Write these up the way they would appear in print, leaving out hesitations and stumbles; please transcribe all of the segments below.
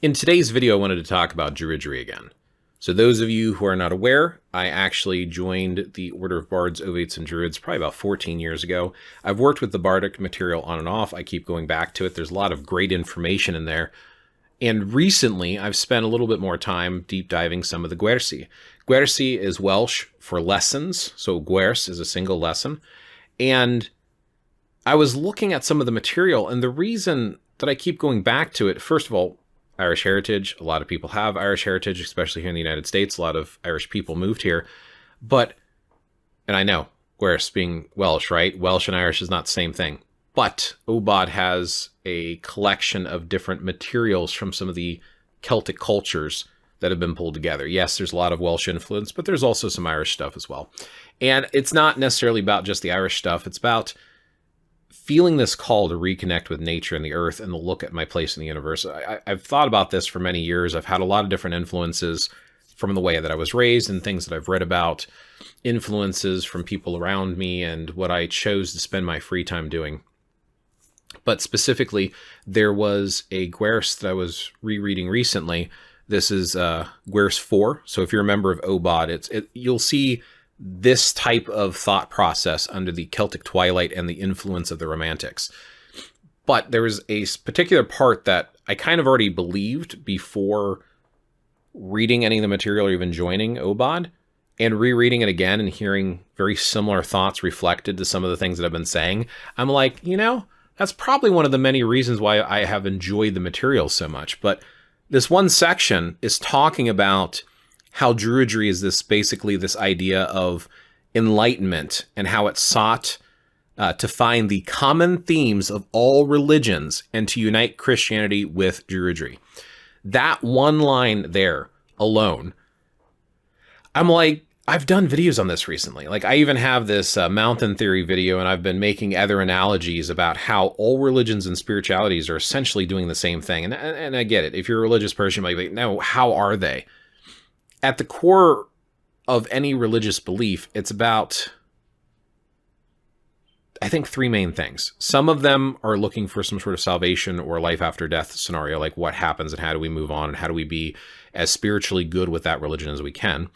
In today's video, I wanted to talk about Druidry again. So those of you who are not aware, I actually joined the Order of Bards, Ovates, and Druids probably about 14 years ago. I've worked with the Bardic material on and off. I keep going back to it. There's a lot of great information in there. And recently, I've spent a little bit more time deep diving some of the Gwersi. Gwersi is Welsh for lessons, so Gwers is a single lesson. And I was looking at some of the material, and the reason that I keep going back to it, first of all, Irish heritage. A lot of people have Irish heritage, especially here in the United States. A lot of Irish people moved here. But, and I know, Gwers being Welsh, right? Welsh and Irish is not the same thing. But OBOD has a collection of different materials from some of the Celtic cultures that have been pulled together. Yes, there's a lot of Welsh influence, but there's also some Irish stuff as well. And it's not necessarily about just the Irish stuff. It's about feeling this call to reconnect with nature and the earth and to look at my place in the universe. I've thought about this for many years. I've had a lot of different influences from the way that I was raised and things that I've read about, influences from people around me and what I chose to spend my free time doing. But specifically, there was a Gwers that I was rereading recently. This is Gwers 4. So if you're a member of OBOD, you'll see this type of thought process under the Celtic Twilight and the influence of the Romantics. But there was a particular part that I kind of already believed before reading any of the material or even joining OBOD, and rereading it again and hearing very similar thoughts reflected to some of the things that I've been saying. I'm like, that's probably one of the many reasons why I have enjoyed the material so much. But this one section is talking about how Druidry is basically this idea of enlightenment and how it sought to find the common themes of all religions and to unite Christianity with Druidry. That one line there alone, I'm like, I've done videos on this recently. Like I even have this mountain theory video, and I've been making other analogies about how all religions and spiritualities are essentially doing the same thing. And I get it. If you're a religious person, you might be like, no, how are they? At the core of any religious belief, it's about, I think, three main things. Some of them are looking for some sort of salvation or life after death scenario, like what happens and how do we move on and how do we be as spiritually good with that religion as we can.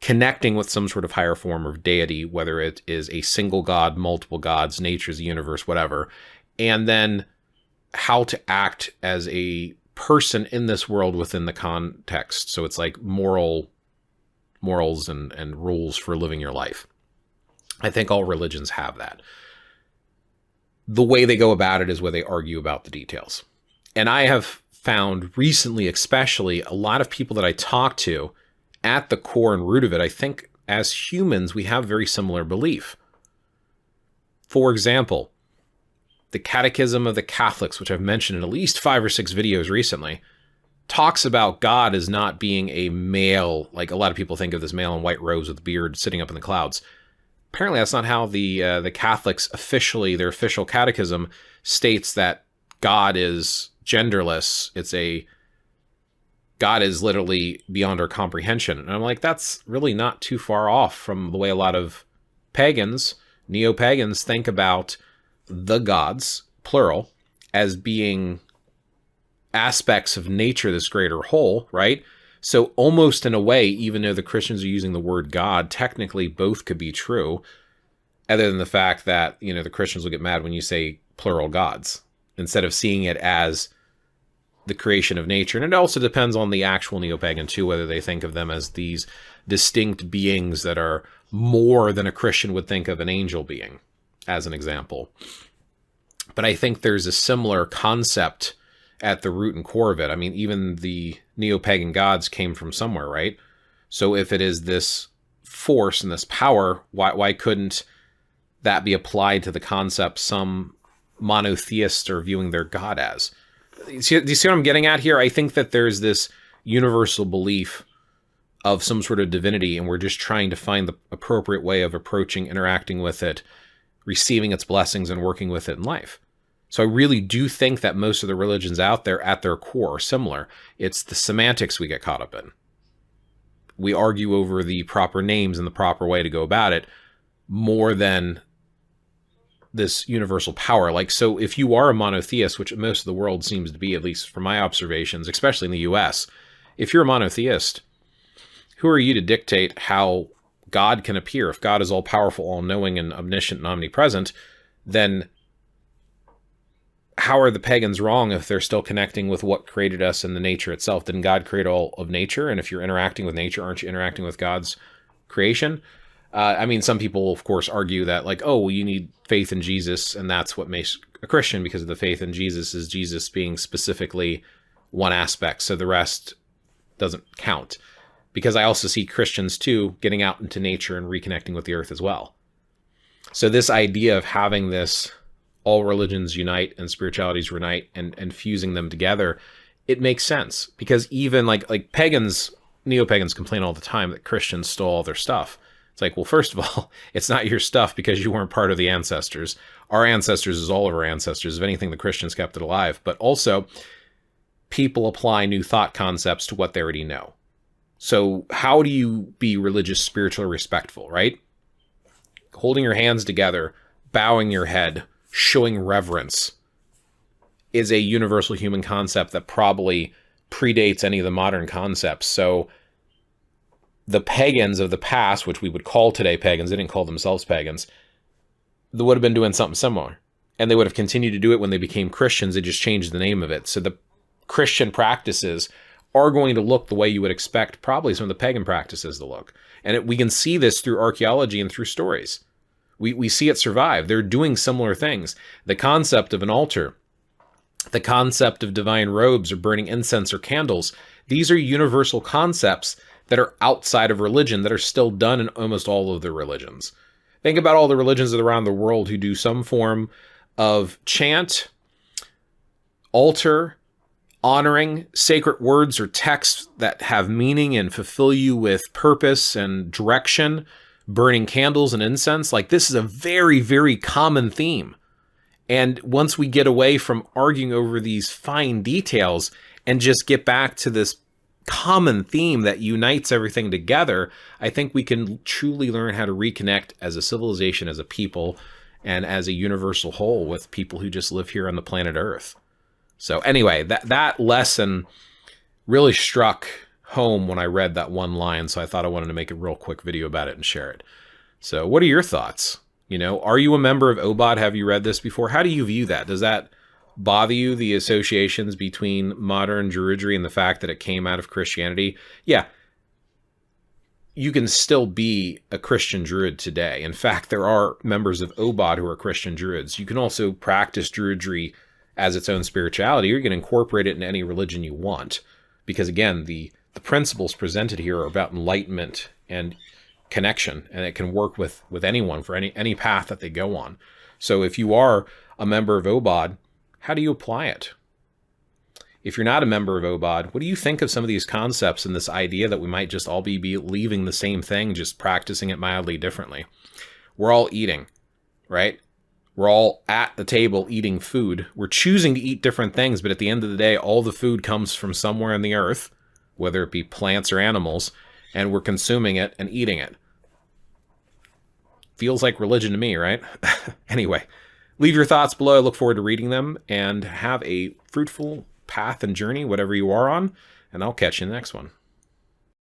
Connecting with some sort of higher form of deity, whether it is a single god, multiple gods, nature's the universe, whatever. And then how to act as a person in this world within the context. So it's like morals and rules for living your life. I think all religions have that. The way they go about it is where they argue about the details. And I have found recently, especially, a lot of people that I talk to, at the core and root of it, I think as humans, we have very similar belief. For example, the Catechism of the Catholics, which I've mentioned in at least 5 or 6 videos recently, talks about God as not being a male, like a lot of people think of this male in white robes with a beard sitting up in the clouds. Apparently that's not how the Catholics officially, their official catechism states that God is genderless. God is literally beyond our comprehension. And I'm like, that's really not too far off from the way a lot of pagans, neo-pagans, think about the gods, plural, as being aspects of nature, this greater whole, right? So almost in a way, even though the Christians are using the word God, technically both could be true, other than the fact that, the Christians will get mad when you say plural gods, instead of seeing it as the creation of nature. And it also depends on the actual neo-pagan too, whether they think of them as these distinct beings that are more than a Christian would think of an angel being, as an example. But I think there's a similar concept at the root and core of it. I mean, even the neo-pagan gods came from somewhere, right? So if it is this force and this power, why couldn't that be applied to the concept some monotheists are viewing their God as? Do you see what I'm getting at here? I think that there's this universal belief of some sort of divinity, and we're just trying to find the appropriate way of approaching, interacting with it, receiving its blessings, and working with it in life. So I really do think that most of the religions out there at their core are similar. It's the semantics we get caught up in. We argue over the proper names and the proper way to go about it more than this universal power. Like, so if you are a monotheist, which most of the world seems to be, at least from my observations, especially in the US, if you're a monotheist, who are you to dictate how God can appear? If God is all powerful, all knowing, and omniscient and omnipresent, then how are the pagans wrong if they're still connecting with what created us and the nature itself? Didn't God create all of nature? And if you're interacting with nature, aren't you interacting with God's creation? I mean, some people, of course, argue that, like, oh, well, you need faith in Jesus, and that's what makes a Christian, because of the faith in Jesus is Jesus being specifically one aspect, so the rest doesn't count. Because I also see Christians, too, getting out into nature and reconnecting with the earth as well. So this idea of having this all religions unite and spiritualities unite and fusing them together, it makes sense. Because even like pagans, neo-pagans complain all the time that Christians stole all their stuff. It's like, well, first of all, it's not your stuff because you weren't part of the ancestors. Our ancestors is all of our ancestors. If anything, the Christians kept it alive. But also, people apply new thought concepts to what they already know. So how do you be religious, spiritual, or respectful, right? Holding your hands together, bowing your head, showing reverence is a universal human concept that probably predates any of the modern concepts. So the pagans of the past, which we would call today pagans, they didn't call themselves pagans, they would have been doing something similar. And they would have continued to do it when they became Christians. They just changed the name of it. So the Christian practices are going to look the way you would expect probably some of the pagan practices to look. And we can see this through archaeology and through stories. We see it survive. They're doing similar things. The concept of an altar, the concept of divine robes or burning incense or candles, these are universal concepts that are outside of religion that are still done in almost all of the religions. Think about all the religions around the world who do some form of chant, altar, honoring sacred words or texts that have meaning and fulfill you with purpose and direction, burning candles and incense. Like, this is a very, very common theme. And once we get away from arguing over these fine details and just get back to this common theme that unites everything together, I think we can truly learn how to reconnect as a civilization, as a people, and as a universal whole with people who just live here on the planet Earth. So anyway, that lesson really struck home when I read that one line, so I thought I wanted to make a real quick video about it and share it. So what are your thoughts? You know, are you a member of OBOD? Have you read this before? How do you view that? Does that bother you, the associations between modern Druidry and the fact that it came out of Christianity? Yeah, you can still be a Christian Druid today. In fact, there are members of OBOD who are Christian Druids. You can also practice Druidry as its own spirituality, or you can incorporate it in any religion you want. Because again, the principles presented here are about enlightenment and connection, and it can work with anyone for any path that they go on. So if you are a member of OBOD, how do you apply it? If you're not a member of OBOD, what do you think of some of these concepts and this idea that we might just all be believing the same thing, just practicing it mildly differently? We're all eating, right? We're all at the table eating food. We're choosing to eat different things, but at the end of the day, all the food comes from somewhere on the earth, whether it be plants or animals, and we're consuming it and eating it. Feels like religion to me, right? Anyway, leave your thoughts below. I look forward to reading them, and have a fruitful path and journey, whatever you are on, and I'll catch you in the next one.